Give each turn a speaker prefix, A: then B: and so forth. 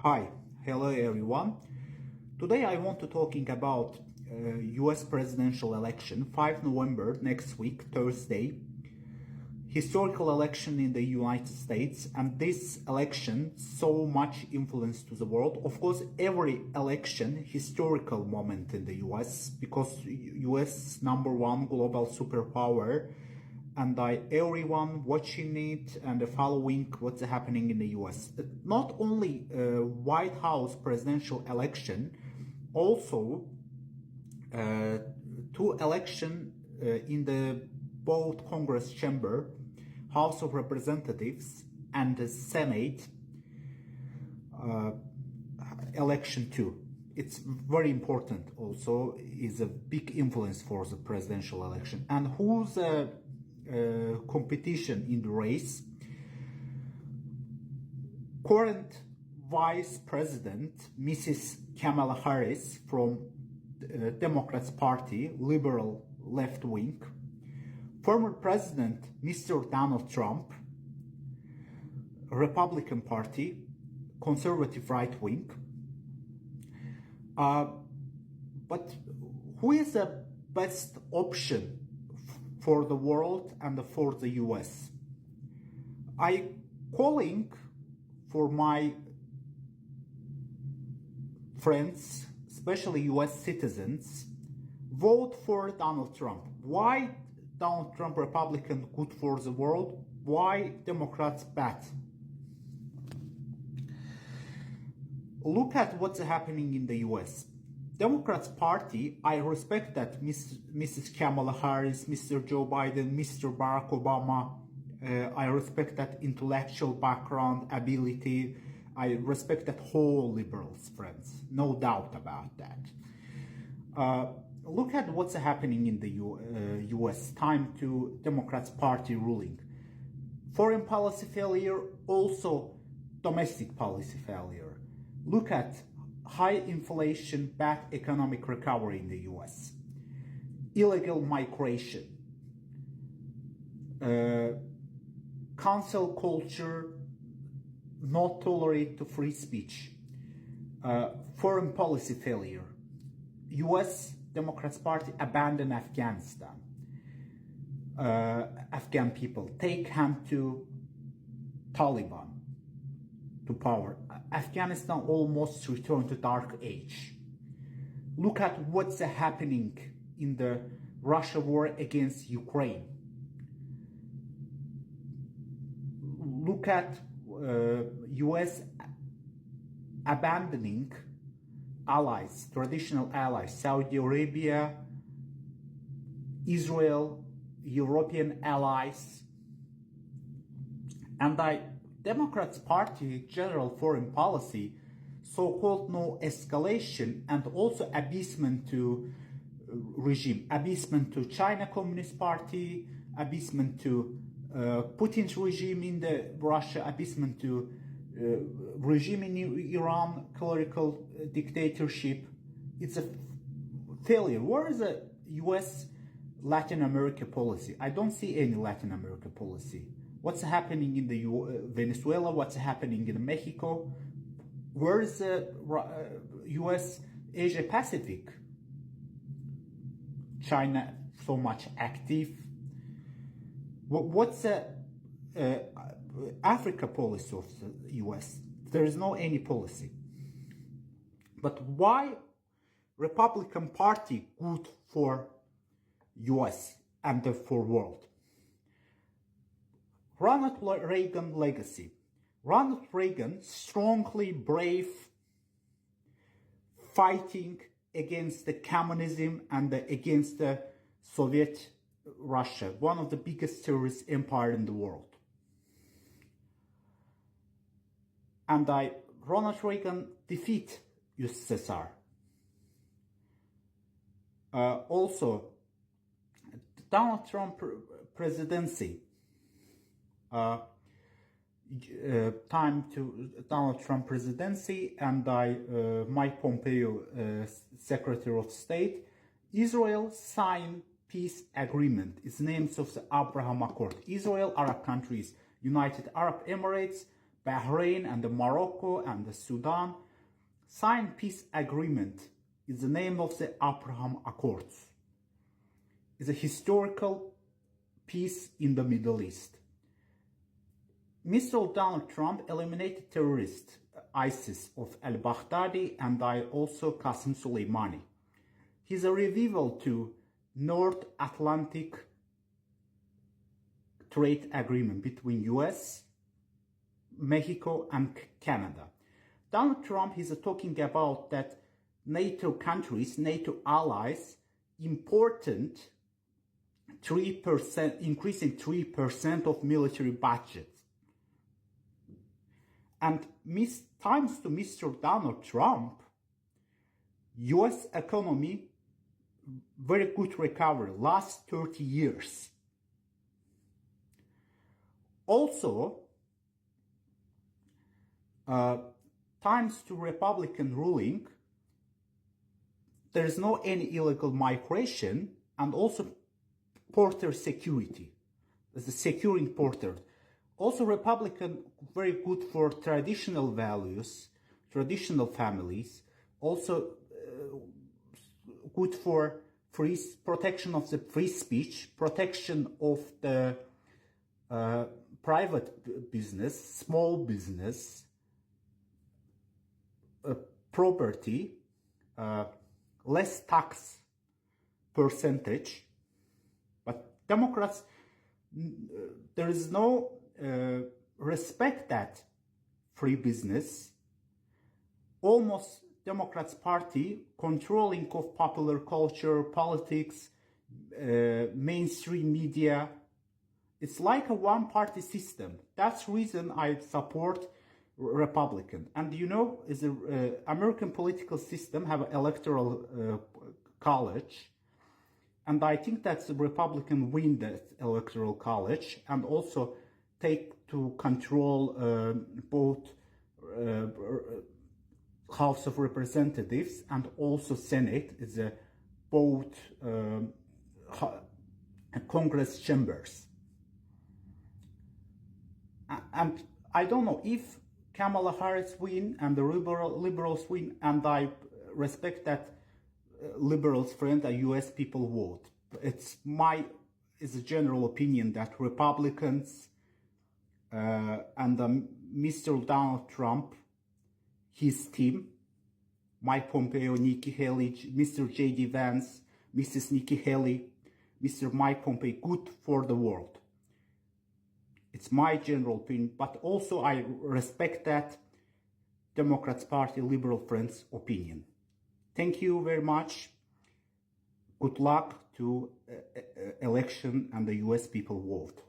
A: Hi, hello everyone. Today I want to talking about US presidential election, 5 November next week, Thursday. Historical election in the United States, and this election so much influence to the world. Of course, every election historical moment in the US because US number one global superpower, and everyone watching it and following what's happening in the US. Not only White House presidential election, also two election in the both Congress chamber, House of Representatives and the Senate election too. It's very important. Also, is a big influence for the presidential election. And who's competition in the race? Current Vice President Mrs. Kamala Harris from the Democrats Party, liberal left wing. Former President Mr. Donald Trump, Republican Party, conservative right wing. But who is the best option for the world and for the US? I calling for my friends, especially US citizens, vote for Donald Trump. Why Donald Trump Republican good for the world? Why Democrats bad? Look at what's happening in the US. Democrats Party, I respect that Mrs. Kamala Harris, Mr. Joe Biden, Mr. Barack Obama, I respect that intellectual background, ability. I respect that whole liberals, friends. No doubt about that. Look at what's happening in the US. Time to Democrats Party ruling. Foreign policy failure, also domestic policy failure. Look at high inflation, bad economic recovery in the US. Illegal migration. Cancel culture, not tolerate to free speech. Foreign policy failure. US Democrats Party abandon Afghanistan. Afghan people take hand to Taliban to power. Afghanistan almost returned to dark age. Look at what's happening in the Russia war against Ukraine. Look at US abandoning allies, traditional allies, Saudi Arabia, Israel, European allies. And Democrats Party general foreign policy, so-called no escalation and also abasement to regime, abasement to China Communist Party, abasement to Putin's regime in the Russia, abasement to regime in Iran, clerical dictatorship. It's a failure. Where is the US Latin America policy? I don't see any Latin America policy. What's happening in the Venezuela? What's happening in Mexico? Where is the US Asia Pacific? China so much active. What's the Africa policy of the US? There is no any policy. But why Republican Party good for US and for world? Ronald Reagan legacy. Ronald Reagan strongly brave fighting against the communism and against the Soviet Russia, one of the biggest terrorist empire in the world. And Ronald Reagan defeat USSR. Also, Donald Trump presidency. Time to Donald Trump presidency and Mike Pompeo, Secretary of State. Israel signed peace agreement. It's names of the Abraham Accord. Israel, Arab countries, United Arab Emirates, Bahrain and the Morocco and the Sudan signed peace agreement. Is the name of the Abraham Accords. It's a historical peace in the Middle East. Mr. Donald Trump eliminated terrorists, ISIS of al-Baghdadi and also Qasem Soleimani. He's a revival to North Atlantic trade agreement between US, Mexico and Canada. Donald Trump is talking about that NATO countries, NATO allies, important 3%, increasing 3% of military budget. And thanks to Mr. Donald Trump, US economy, very good recovery, last 30 years. Also, thanks to Republican ruling, there is no any illegal migration and also border security. There's a securing border. Also Republican, very good for traditional values, traditional families. Also good for protection of the free speech, protection of the private business, small business, property, less tax percentage. But Democrats, there is no respect that free business. Almost Democrats party controlling of popular culture, politics, mainstream media. It's like a one-party system. That's the reason I support Republican. And you know, is the American political system have an electoral college, and I think that the Republican win that electoral college and also take to control both House of Representatives and also Senate. Is both Congress chambers. And I don't know if Kamala Harris win and the liberals win, and I respect that liberals friend and US people vote. It's a general opinion that Republicans and Mr. Donald Trump, his team, Mike Pompeo, Nikki Haley, Mr. J.D. Vance, Mrs. Nikki Haley, Mr. Mike Pompeo, good for the world. It's my general opinion, but also I respect that Democrats Party liberal friends' opinion. Thank you very much. Good luck to election and the US people vote.